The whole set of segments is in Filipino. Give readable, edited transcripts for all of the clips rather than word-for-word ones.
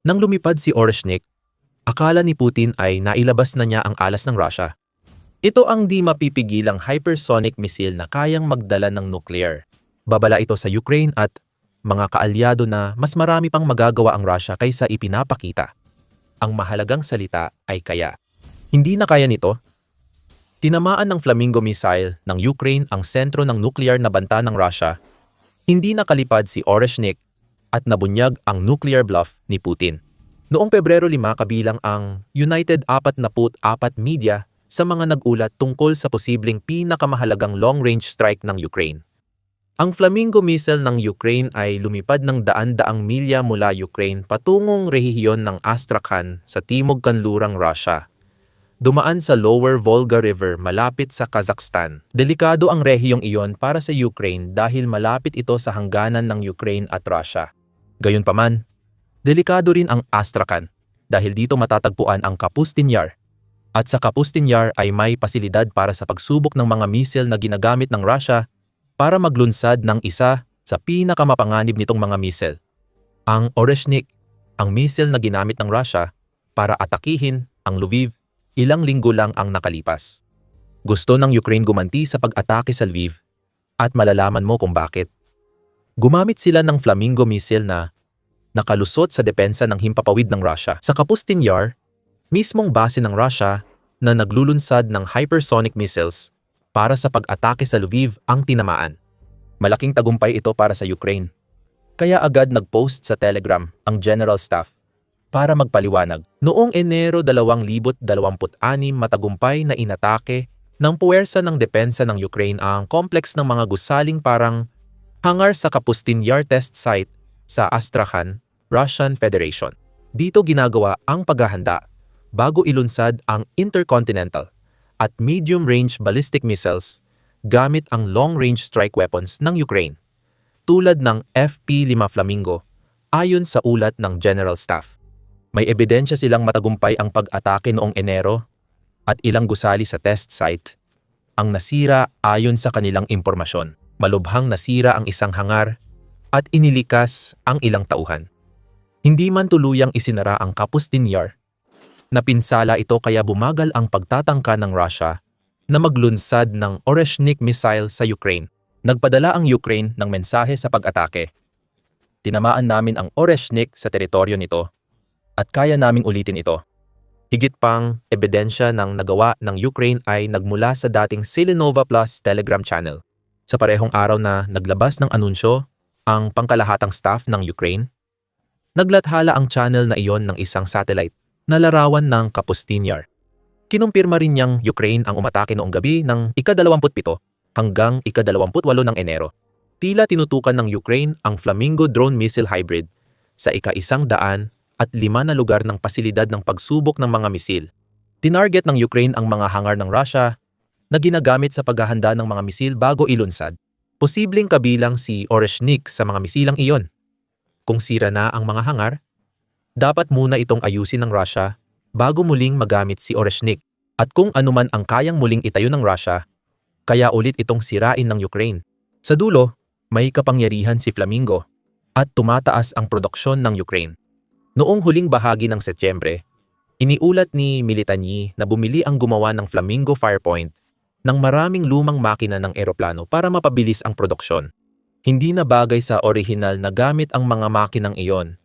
Nang lumipad si Oreshnik, akala ni Putin ay nailabas na niya ang alas ng Russia. Ito ang di mapipigilang hypersonic missile na kayang magdala ng nuclear. Babala ito sa Ukraine at mga kaalyado na mas marami pang magagawa ang Russia kaysa ipinapakita. Ang mahalagang salita ay kaya. Hindi na kaya nito. Tinamaan ng Flamingo missile ng Ukraine ang sentro ng nuclear na banta ng Russia. Hindi nakalipad si Oreshnik at nabunyag ang nuclear bluff ni Putin. Noong Pebrero 5 kabilang ang United 44 Media sa mga nag-ulat tungkol sa posibleng pinakamahalagang long-range strike ng Ukraine. Ang Flamingo missile ng Ukraine ay lumipad ng daan-daang milya mula Ukraine patungong rehiyon ng Astrakhan sa timog kanlurang Russia. Dumaan sa Lower Volga River malapit sa Kazakhstan. Delikado ang rehiyong iyon para sa Ukraine dahil malapit ito sa hangganan ng Ukraine at Russia. Gayunpaman, delikado rin ang Astrakhan dahil dito matatagpuan ang Kapustin Yar. At sa Kapustin Yar ay may pasilidad para sa pagsubok ng mga missile na ginagamit ng Russia para maglunsad ng isa sa pinakamapanganib nitong mga missile. Ang Oreshnik, ang missile na ginamit ng Russia para atakihin ang Lviv, ilang linggo lang ang nakalipas. Gusto ng Ukraine gumanti sa pag-atake sa Lviv at malalaman mo kung bakit. Gumamit sila ng Flamingo missile na nakalusot sa depensa ng himpapawid ng Russia. Sa Kapustin Yar, mismong base ng Russia na naglulunsad ng hypersonic missiles para sa pag-atake sa Lviv ang tinamaan. Malaking tagumpay ito para sa Ukraine. Kaya agad nag-post sa Telegram ang General Staff para magpaliwanag. Noong Enero 2026 matagumpay na inatake ng puwersa ng depensa ng Ukraine ang complex ng mga gusaling parang hangar sa Kapustin Yar test site sa Astrakhan, Russian Federation. Dito ginagawa ang paghahanda bago ilunsad ang intercontinental at medium-range ballistic missiles gamit ang long-range strike weapons ng Ukraine, tulad ng FP-5 Flamingo, ayon sa ulat ng General Staff. May ebidensya silang matagumpay ang pag-atake noong Enero at ilang gusali sa test site ang nasira ayon sa kanilang impormasyon. Malubhang nasira ang isang hangar at inilikas ang ilang tauhan. Hindi man tuluyang isinara ang Kapustin Yar. Napinsala ito kaya bumagal ang pagtatangka ng Russia na maglunsad ng Oreshnik missile sa Ukraine. Nagpadala ang Ukraine ng mensahe sa pag-atake. Tinamaan namin ang Oreshnik sa teritoryo nito at kaya naming ulitin ito. Higit pang ebidensya ng nagawa ng Ukraine ay nagmula sa dating Selenova Plus Telegram channel. Sa parehong araw na naglabas ng anunsyo ang pangkalahatang staff ng Ukraine, naglathala ang channel na iyon ng isang satellite na larawan ng Kapustin Yar. Kinumpirma rin niyang Ukraine ang umatake noong gabi ng ika-27 hanggang ika-28 ng Enero. Tila tinutukan ng Ukraine ang Flamingo drone missile hybrid sa ika-105 na lugar ng pasilidad ng pagsubok ng mga misil. Tinarget ng Ukraine ang mga hangar ng Russia na ginagamit sa paghahanda ng mga misil bago ilunsad. Posibleng kabilang si Oreshnik sa mga misilang iyon. Kung sira na ang mga hangar, dapat muna itong ayusin ng Russia bago muling magamit si Oreshnik. At kung anuman ang kayang muling itayo ng Russia, kaya ulit itong sirain ng Ukraine. Sa dulo, may kapangyarihan si Flamingo at tumataas ang produksyon ng Ukraine. Noong huling bahagi ng Setyembre, iniulat ni Militany na bumili ang gumawa ng Flamingo Firepoint ng maraming lumang makina ng eroplano para mapabilis ang produksyon. Hindi na bagay sa orihinal na gamit ang mga makinang iyon,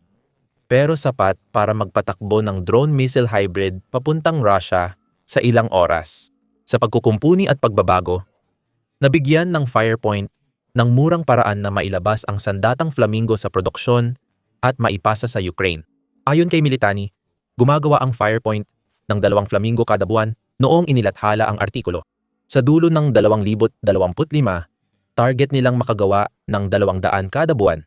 pero sapat para magpatakbo ng drone missile hybrid papuntang Russia sa ilang oras. Sa pagkukumpuni at pagbabago, nabigyan ng Firepoint ng murang paraan na mailabas ang sandatang Flamingo sa produksyon at maipasa sa Ukraine. Ayon kay Militany, gumagawa ang Firepoint ng 2 Flamingo kada buwan noong inilathala ang artikulo. Sa dulo ng 2025, target nilang makagawa ng 200 kada buwan.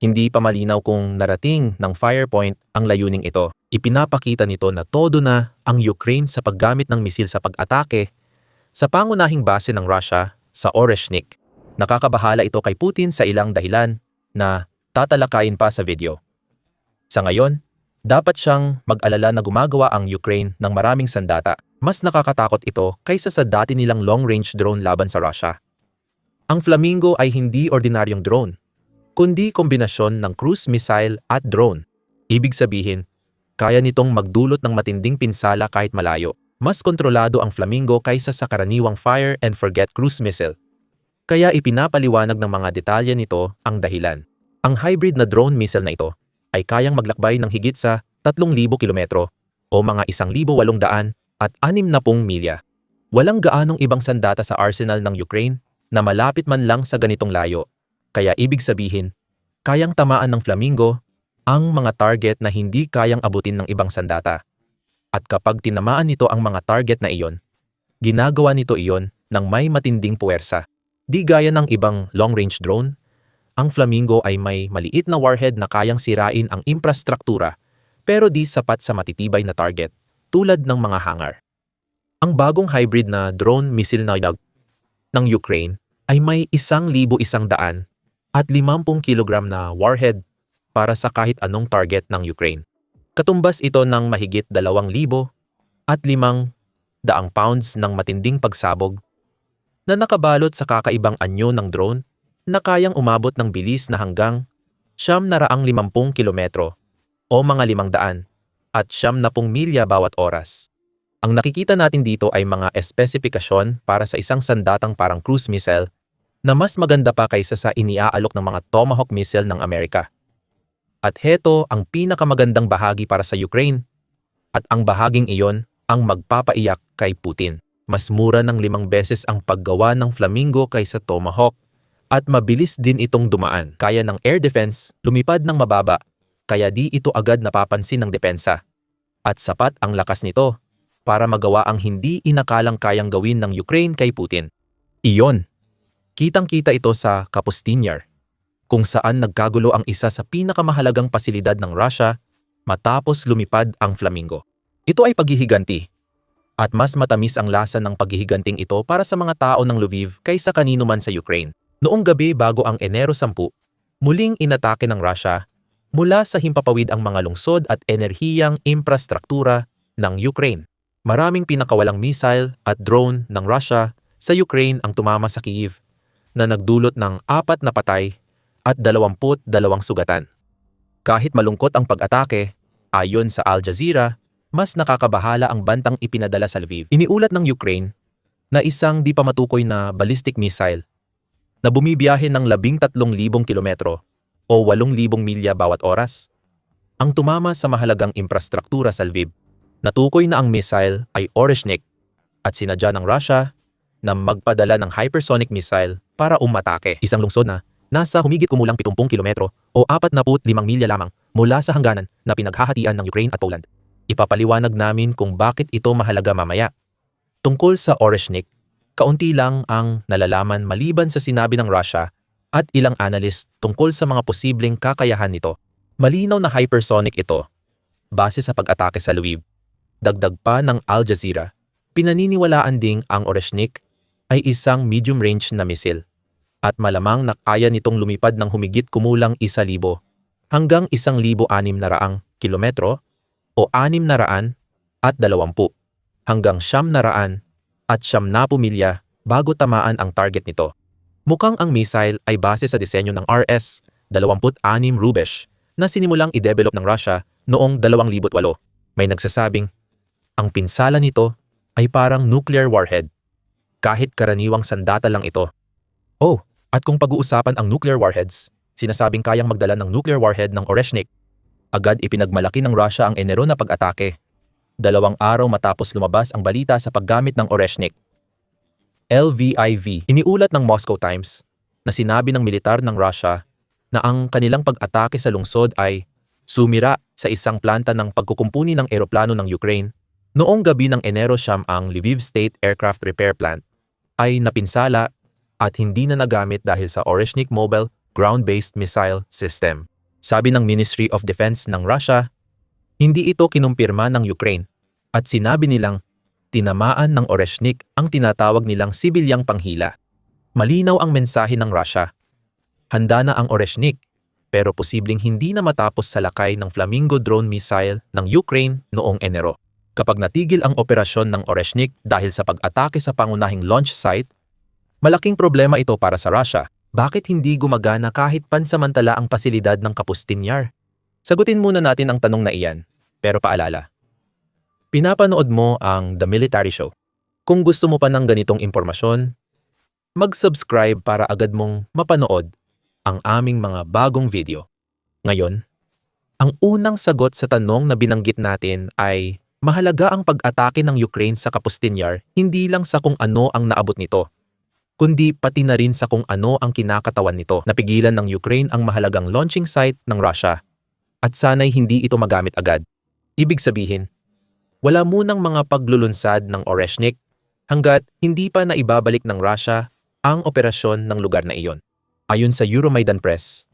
Hindi pa malinaw kung narating ng Firepoint ang layuning ito. Ipinapakita nito na todo na ang Ukraine sa paggamit ng misil sa pag-atake sa pangunahing base ng Russia sa Oreshnik. Nakakabahala ito kay Putin sa ilang dahilan na tatalakayin pa sa video. Sa ngayon, dapat siyang mag-alala na gumagawa ang Ukraine ng maraming sandata. Mas nakakatakot ito kaysa sa dati nilang long-range drone laban sa Russia. Ang Flamingo ay hindi ordinaryong drone, kundi kombinasyon ng cruise missile at drone. Ibig sabihin, kaya nitong magdulot ng matinding pinsala kahit malayo. Mas kontrolado ang Flamingo kaysa sa karaniwang fire-and-forget cruise missile. Kaya ipinapaliwanag ng mga detalye nito ang dahilan. Ang hybrid na drone missile na ito ay kayang maglakbay ng higit sa 3,000 kilometro o mga 1,800 at 60 milya. Walang gaanong ibang sandata sa arsenal ng Ukraine na malapit man lang sa ganitong layo. Kaya ibig sabihin, kayang tamaan ng Flamingo ang mga target na hindi kayang abutin ng ibang sandata. At kapag tinamaan nito ang mga target na iyon, ginagawa nito iyon ng may matinding puwersa. Di gaya ng ibang long-range drone, ang Flamingo ay may maliit na warhead na kayang sirain ang infrastruktura pero di sapat sa matitibay na target tulad ng mga hangar. Ang bagong hybrid na drone missile na ng Ukraine ay may 1,100 at 50 kilogram na warhead para sa kahit anong target ng Ukraine. Katumbas ito ng mahigit 2,000 at 500 pounds ng matinding pagsabog na nakabalot sa kakaibang anyo ng drone na kayang umabot ng bilis na hanggang 750 kilometro o mga 500 at 70 milya bawat oras. Ang nakikita natin dito ay mga espesipikasyon para sa isang sandatang parang cruise missile na mas maganda pa kaysa sa iniaalok ng mga Tomahawk missile ng Amerika. At heto ang pinakamagandang bahagi para sa Ukraine. At ang bahaging iyon ang magpapaiyak kay Putin. Mas mura ng 5 beses ang paggawa ng Flamingo kaysa Tomahawk. At mabilis din itong dumaan. Kaya ng air defense lumipad ng mababa. Kaya di ito agad napapansin ng depensa. At sapat ang lakas nito para magawa ang hindi inakalang kayang gawin ng Ukraine kay Putin. Iyon. Kitang-kita ito sa Kapustin Yar, kung saan nagkagulo ang isa sa pinakamahalagang pasilidad ng Russia matapos lumipad ang Flamingo. Ito ay paghihiganti, at mas matamis ang lasa ng paghihiganting ito para sa mga tao ng Lviv kaysa kanino man sa Ukraine. Noong gabi bago ang Enero 10, muling inatake ng Russia mula sa himpapawid ang mga lungsod at enerhiyang infrastruktura ng Ukraine. Maraming pinakawalang missile at drone ng Russia sa Ukraine ang tumama sa Kyiv na nagdulot ng 4 na patay at 22 sugatan. Kahit malungkot ang pag-atake, ayon sa Al Jazeera, mas nakakabahala ang bantang ipinadala sa Lviv. Iniulat ng Ukraine na isang di pa matukoy na ballistic missile na bumibiyahe ng 13,000 kilometro o 8,000 milya bawat oras ang tumama sa mahalagang infrastruktura sa Lviv. Natukoy na ang missile ay Oreshnik at sinadya ng Russia na magpadala ng hypersonic missile para umatake. Isang lungsod na nasa humigit kumulang 70 kilometro o 45 milya lamang mula sa hangganan na pinaghahatian ng Ukraine at Poland. Ipapaliwanag namin kung bakit ito mahalaga mamaya. Tungkol sa Oreshnik, kaunti lang ang nalalaman maliban sa sinabi ng Russia at ilang analyst tungkol sa mga posibleng kakayahan nito. Malinaw na hypersonic ito base sa pag-atake sa Lviv. Dagdag pa ng Al Jazeera, pinaniniwalaan ding ang Oreshnik ay isang medium-range na missile at malamang na kaya nitong lumipad ng humigit kumulang 1,000 hanggang 1,600 kilometro o 620 hanggang 700 at 70 milya bago tamaan ang target nito. Mukhang ang missile ay base sa disenyo ng RS-26 Rubesh na sinimulang i-develop ng Russia noong 2008. May nagsasabing, ang pinsala nito ay parang nuclear warhead, kahit karaniwang sandata lang ito. Oh, at kung pag-uusapan ang nuclear warheads, sinasabing kayang magdala ng nuclear warhead ng Oreshnik. Agad ipinagmalaki ng Russia ang Enero na pag-atake, 2 araw matapos lumabas ang balita sa paggamit ng Oreshnik. Lviv, iniulat ng Moscow Times na sinabi ng militar ng Russia na ang kanilang pag-atake sa lungsod ay sumira sa isang planta ng pagkukumpuni ng eroplano ng Ukraine. Noong gabi ng Enero 9 ang Lviv State Aircraft Repair Plant ay napinsala at hindi na nagamit dahil sa Oreshnik Mobile Ground-Based Missile System. Sabi ng Ministry of Defense ng Russia, hindi ito kinumpirma ng Ukraine at sinabi nilang tinamaan ng Oreshnik ang tinatawag nilang sibilyang panghila. Malinaw ang mensahe ng Russia. Handa na ang Oreshnik pero posibleng hindi na matapos sa lakay ng Flamingo drone missile ng Ukraine noong Enero. Kapag natigil ang operasyon ng Oreshnik dahil sa pag-atake sa pangunahing launch site, malaking problema ito para sa Russia. Bakit hindi gumagana kahit pansamantala ang pasilidad ng Kapustin Yar? Sagutin muna natin ang tanong na iyan, pero paalala. Pinapanood mo ang The Military Show. Kung gusto mo pa ng ganitong impormasyon, mag-subscribe para agad mong mapanood ang aming mga bagong video. Ngayon, ang unang sagot sa tanong na binanggit natin ay mahalaga ang pag-atake ng Ukraine sa Kapustin Yar hindi lang sa kung ano ang naabot nito, kundi pati na rin sa kung ano ang kinakatawan nito. Napigilan ng Ukraine ang mahalagang launching site ng Russia at sana'y hindi ito magamit agad. Ibig sabihin, wala munang mga paglulunsad ng Oreshnik hanggat hindi pa naibabalik ng Russia ang operasyon ng lugar na iyon. Ayon sa Euromaidan Press,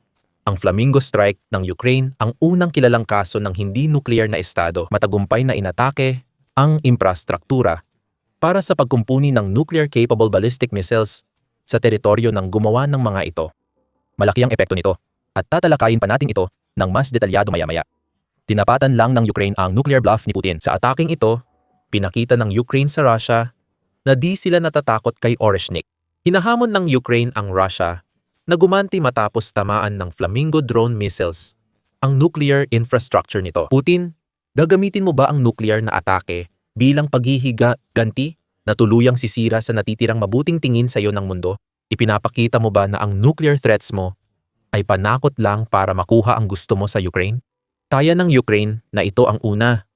ang Flamingo Strike ng Ukraine ang unang kilalang kaso ng hindi nuclear na estado matagumpay na inatake ang infrastruktura para sa pagkumpuni ng nuclear-capable ballistic missiles sa teritoryo ng gumawa ng mga ito. Malaki ang epekto nito at tatalakayin pa natin ito ng mas detalyado maya-maya. Tinapatan lang ng Ukraine ang nuclear bluff ni Putin. Sa ataking ito, pinakita ng Ukraine sa Russia na di sila natatakot kay Oreshnik. Hinahamon ng Ukraine ang Russia na gumanti matapos tamaan ng Flamingo drone missiles ang nuclear infrastructure nito. Putin, gagamitin mo ba ang nuclear na atake bilang paghihiga-ganti na tuluyang sisira sa natitirang mabuting tingin sa iyo ng mundo? Ipinapakita mo ba na ang nuclear threats mo ay panakot lang para makuha ang gusto mo sa Ukraine? Taya ng Ukraine na ito ang una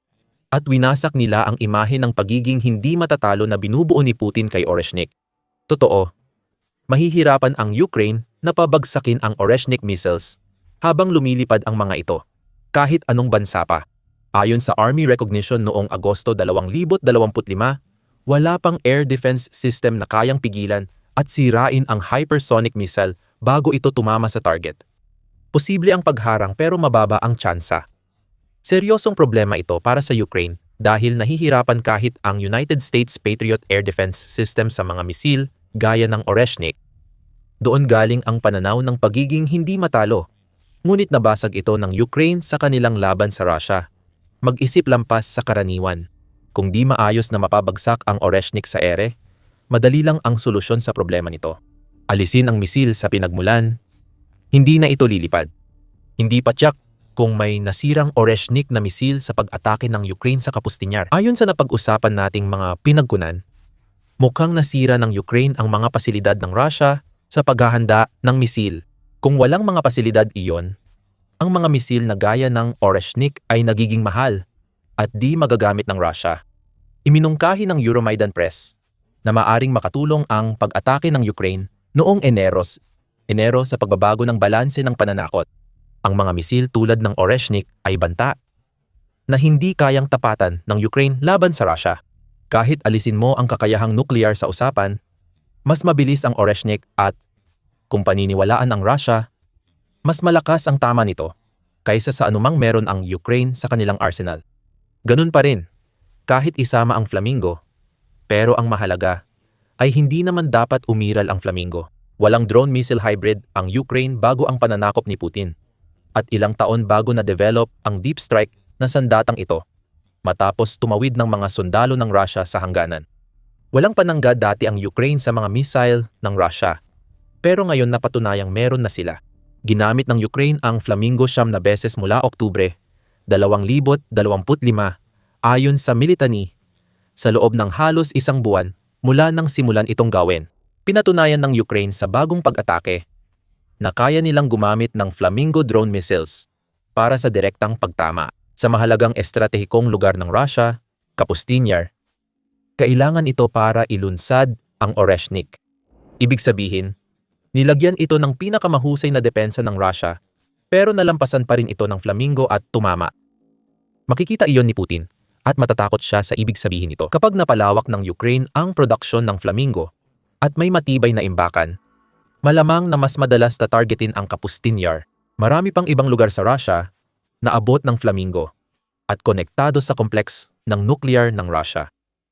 at winasak nila ang imahe ng pagiging hindi matatalo na binubuo ni Putin kay Oreshnik. Totoo, mahihirapan ang Ukraine na pabagsakin ang Oreshnik missiles habang lumilipad ang mga ito, kahit anong bansa pa. Ayon sa Army recognition noong Agosto 2025, wala pang air defense system na kayang pigilan at sirain ang hypersonic missile bago ito tumama sa target. Posible ang pagharang pero mababa ang tsansa. Seryosong problema ito para sa Ukraine dahil nahihirapan kahit ang United States Patriot Air Defense System sa mga misil gaya ng Oreshnik. Doon galing ang pananaw ng pagiging hindi matalo. Ngunit nabasag ito ng Ukraine sa kanilang laban sa Russia. Mag-isip lampas sa karaniwan. Kung di maayos na mapabagsak ang Oreshnik sa ere, madali lang ang solusyon sa problema nito. Alisin ang misil sa pinagmulan, hindi na ito lilipad. Hindi pa tiyak kung may nasirang Oreshnik na misil sa pag-atake ng Ukraine sa Kapustin Yar. Ayon sa napag-usapan nating mga pinagkunan, mukhang nasira ng Ukraine ang mga pasilidad ng Russia sa paghahanda ng misil. Kung walang mga pasilidad iyon, ang mga misil na gaya ng Oreshnik ay nagiging mahal at di magagamit ng Russia. Iminungkahi ng Euromaidan Press na maaring makatulong ang pag-atake ng Ukraine noong Enero sa pagbabago ng balanse ng pananakot. Ang mga misil tulad ng Oreshnik ay banta na hindi kayang tapatan ng Ukraine laban sa Russia. Kahit alisin mo ang kakayahang nuclear sa usapan, mas mabilis ang Oreshnik at, kung paniniwalaan ang Russia, mas malakas ang tama nito kaysa sa anumang meron ang Ukraine sa kanilang arsenal. Ganun pa rin, kahit isama ang Flamingo, pero ang mahalaga ay hindi naman dapat umiral ang Flamingo. Walang drone missile hybrid ang Ukraine bago ang pananakop ni Putin. At ilang taon bago na-develop ang deep strike na sandatang ito, matapos tumawid ng mga sundalo ng Russia sa hangganan. Walang panangga dati ang Ukraine sa mga missile ng Russia, pero ngayon napatunayang meron na sila. Ginamit ng Ukraine ang Flamingo 9 na beses mula Oktubre 2025 ayon sa Militany sa loob ng halos isang buwan mula nang simulan itong gawin. Pinatunayan ng Ukraine sa bagong pag-atake na kaya nilang gumamit ng Flamingo drone missiles para sa direktang pagtama sa mahalagang estratehikong lugar ng Russia, Kapustin Yar. Kailangan ito para ilunsad ang Oreshnik. Ibig sabihin, nilagyan ito ng pinakamahusay na depensa ng Russia pero nalampasan pa rin ito ng Flamingo at tumama. Makikita iyon ni Putin at matatakot siya sa ibig sabihin nito. Kapag napalawak ng Ukraine ang produksyon ng Flamingo at may matibay na imbakan, malamang na mas madalas na targetin ang Kapustin Yar. Marami pang ibang lugar sa Russia na abot ng Flamingo at konektado sa kompleks ng nuclear ng Russia.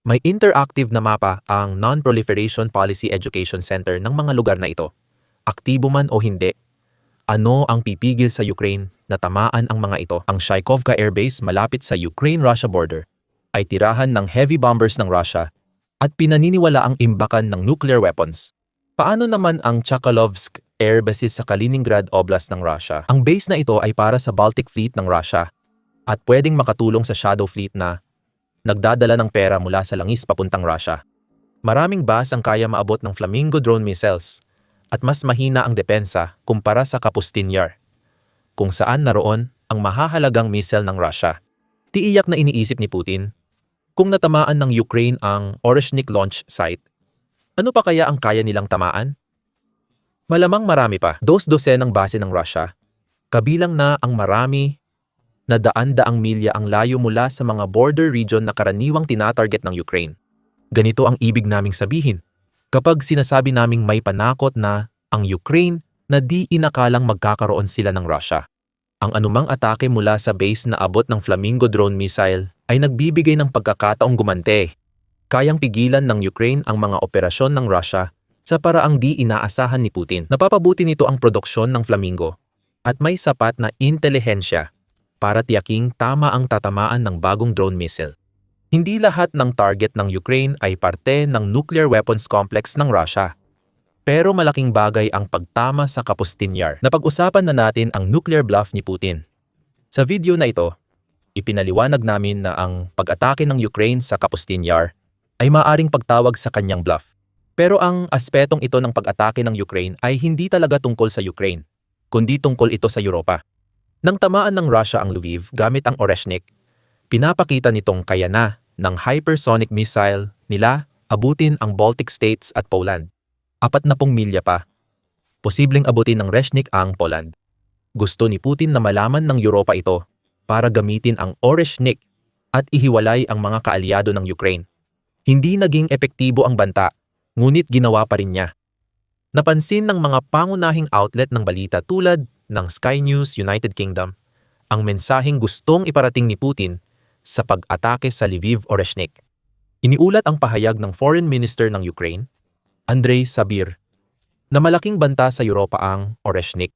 May interactive na mapa ang Non-Proliferation Policy Education Center ng mga lugar na ito. Aktibo man o hindi, ano ang pipigil sa Ukraine na tamaan ang mga ito? Ang Shaikovka Air Base malapit sa Ukraine-Russia border ay tirahan ng heavy bombers ng Russia at pinaniniwala ang imbakan ng nuclear weapons. Paano naman ang Chakalovsk air bases sa Kaliningrad Oblast ng Russia. Ang base na ito ay para sa Baltic Fleet ng Russia at pwedeng makatulong sa Shadow Fleet na nagdadala ng pera mula sa langis papuntang Russia. Maraming base ang kaya maabot ng Flamingo drone missiles at mas mahina ang depensa kumpara sa Kapustin Yar, kung saan naroon ang mahahalagang missile ng Russia. Tiiyak na iniisip ni Putin, kung natamaan ng Ukraine ang Oreshnik launch site, ano pa kaya ang kaya nilang tamaan? Malamang marami pa. Dos-dosenang base ng Russia, kabilang na ang marami na daan-daang milya ang layo mula sa mga border region na karaniwang tinatarget ng Ukraine. Ganito ang ibig naming sabihin kapag sinasabi naming may panakot na ang Ukraine na di inakalang magkakaroon sila ng Russia. Ang anumang atake mula sa base na abot ng Flamingo drone missile ay nagbibigay ng pagkakataong gumante. Kayang pigilan ng Ukraine ang mga operasyon ng Russia sa paraang di inaasahan ni Putin. Napapabuti nito ang produksyon ng Flamingo at may sapat na intelihensya para tiyaking tama ang tatamaan ng bagong drone missile. Hindi lahat ng target ng Ukraine ay parte ng nuclear weapons complex ng Russia. Pero malaking bagay ang pagtama sa Kapustin Yar. Napag-usapan na natin ang nuclear bluff ni Putin. Sa video na ito, ipinaliwanag namin na ang pag-atake ng Ukraine sa Kapustin Yar ay maaaring pagtawag sa kanyang bluff. Pero ang aspetong ito ng pag-atake ng Ukraine ay hindi talaga tungkol sa Ukraine, kundi tungkol ito sa Europa. Nang tamaan ng Russia ang Lviv gamit ang Oreshnik, pinapakita nitong kaya na ng hypersonic missile nila abutin ang Baltic states at Poland. 40 milya pa. Posibleng abutin ng Oreshnik ang Poland. Gusto ni Putin na malaman ng Europa ito para gamitin ang Oreshnik at ihiwalay ang mga kaalyado ng Ukraine. Hindi naging epektibo ang banta, ngunit ginawa pa rin niya. Napansin ng mga pangunahing outlet ng balita tulad ng Sky News United Kingdom ang mensaheng gustong iparating ni Putin sa pag-atake sa Lviv Oreshnik. Iniulat ang pahayag ng Foreign Minister ng Ukraine, Andrei Sabir, na malaking banta sa Europa ang Oreshnik.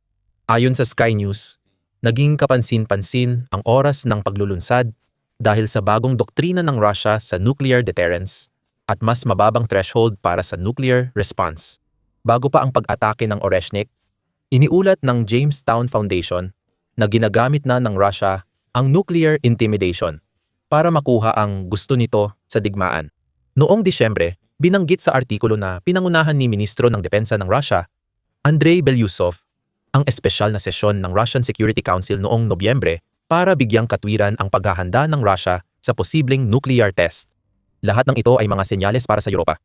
Ayon sa Sky News, naging kapansin-pansin ang oras ng paglulunsad dahil sa bagong doktrina ng Russia sa nuclear deterrence at mas mababang threshold para sa nuclear response. Bago pa ang pag-atake ng Oreshnik, iniulat ng Jamestown Foundation na ginagamit na ng Russia ang nuclear intimidation para makuha ang gusto nito sa digmaan. Noong Disyembre, binanggit sa artikulo na pinangunahan ni Ministro ng Depensa ng Russia, Andrei Belyusov, ang espesyal na sesyon ng Russian Security Council noong Nobyembre para bigyang katwiran ang paghahanda ng Russia sa posibleng nuclear test. Lahat ng ito ay mga senyales para sa Europa.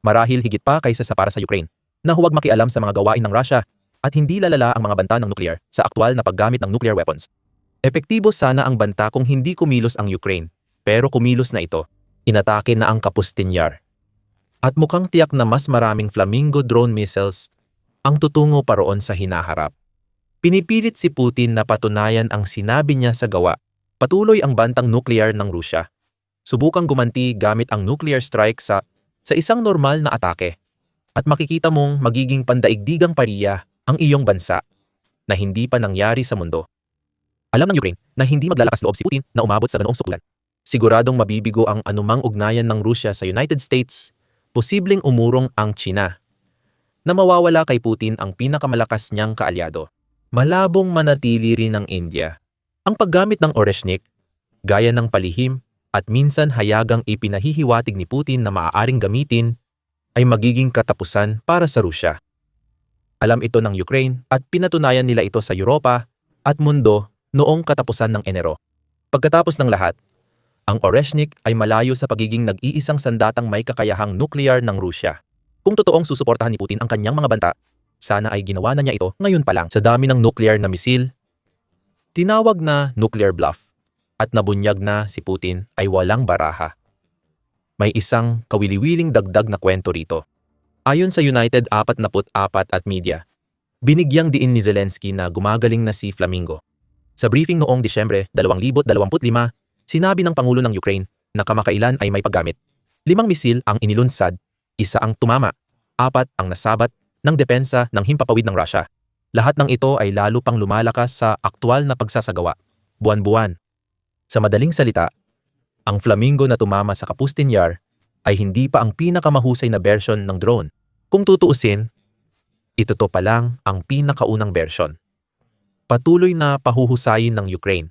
Marahil higit pa kaysa sa para sa Ukraine, na huwag makialam sa mga gawain ng Russia at hindi lalala ang mga banta ng nuclear sa aktwal na paggamit ng nuclear weapons. Epektibo sana ang banta kung hindi kumilos ang Ukraine, pero kumilos na ito. Inatake na ang Kapustin Yar. At mukhang tiyak na mas maraming Flamingo drone missiles ang tutungo pa roon sa hinaharap. Pinipilit si Putin na patunayan ang sinabi niya sa gawa. Patuloy ang bantang nuclear ng Rusya. Subukang gumanti gamit ang nuclear strike sa isang normal na atake. At makikita mong magiging pandaigdigang pariya ang iyong bansa na hindi pa nangyari sa mundo. Alam ng Ukraine na hindi maglalakas loob si Putin na umabot sa ganoong sukulan. Siguradong mabibigo ang anumang ugnayan ng Rusya sa United States, posibleng umurong ang China, na mawawala kay Putin ang pinakamalakas niyang kaalyado. Malabong manatili rin ng India. Ang paggamit ng Oreshnik, gaya ng palihim at minsan hayagang ipinahihiwatig ni Putin na maaaring gamitin, ay magiging katapusan para sa Rusya. Alam ito ng Ukraine at pinatunayan nila ito sa Europa at mundo noong katapusan ng Enero. Pagkatapos ng lahat, ang Oreshnik ay malayo sa pagiging nag-iisang sandatang may kakayahang nuclear ng Rusya. Kung totoong susuportahan ni Putin ang kanyang mga banta, sana ay ginawa na niya ito ngayon pa lang. Sa dami ng nuclear na misil, tinawag na nuclear bluff at nabunyag na si Putin ay walang baraha. May isang kawili-wiling dagdag na kwento rito. Ayon sa United 44 at media, binigyang diin ni Zelensky na gumagaling na si Flamingo. Sa briefing noong Disyembre 2025, sinabi ng Pangulo ng Ukraine na kamakailan ay may paggamit. 5 misil ang inilunsad, 1 ang tumama, 4 ang nasabat ng depensa ng himpapawid ng Russia. Lahat ng ito ay lalo pang lumalakas sa aktwal na pagsasagawa, buwan-buwan. Sa madaling salita, ang Flamingo na tumama sa Kapustin Yar ay hindi pa ang pinakamahusay na version ng drone. Kung tutuusin, Ito to pa lang ang pinakaunang bersyon. Patuloy na pahuhusayin ng Ukraine.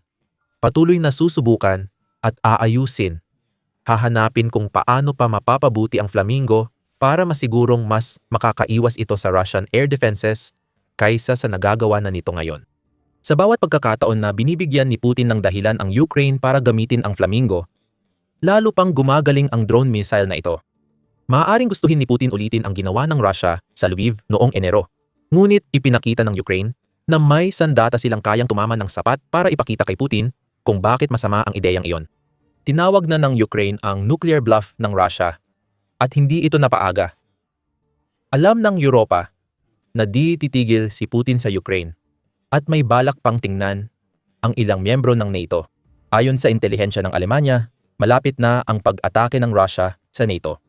Patuloy na susubukan at aayusin. Hahanapin kung paano pa mapapabuti ang Flamingo para masigurong mas makakaiwas ito sa Russian air defenses kaysa sa nagagawa na nito ngayon. Sa bawat pagkakataon na binibigyan ni Putin ng dahilan ang Ukraine para gamitin ang Flamingo, lalo pang gumagaling ang drone missile na ito. Maaaring gustuhin ni Putin ulitin ang ginawa ng Russia sa Lviv noong Enero. Ngunit ipinakita ng Ukraine na may sandata silang kayang tumaman ng sapat para ipakita kay Putin kung bakit masama ang ideyang iyon. Tinawag na ng Ukraine ang nuclear bluff ng Russia at hindi ito napaaga. Alam ng Europa na di titigil si Putin sa Ukraine at may balak pang tingnan ang ilang miyembro ng NATO. Ayon sa intelihensya ng Alemanya, malapit na ang pag-atake ng Russia sa NATO.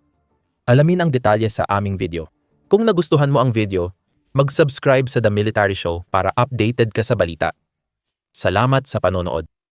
Alamin ang detalye sa aming video. Kung nagustuhan mo ang video, mag-subscribe sa The Military Show para updated ka sa balita. Salamat sa panonood.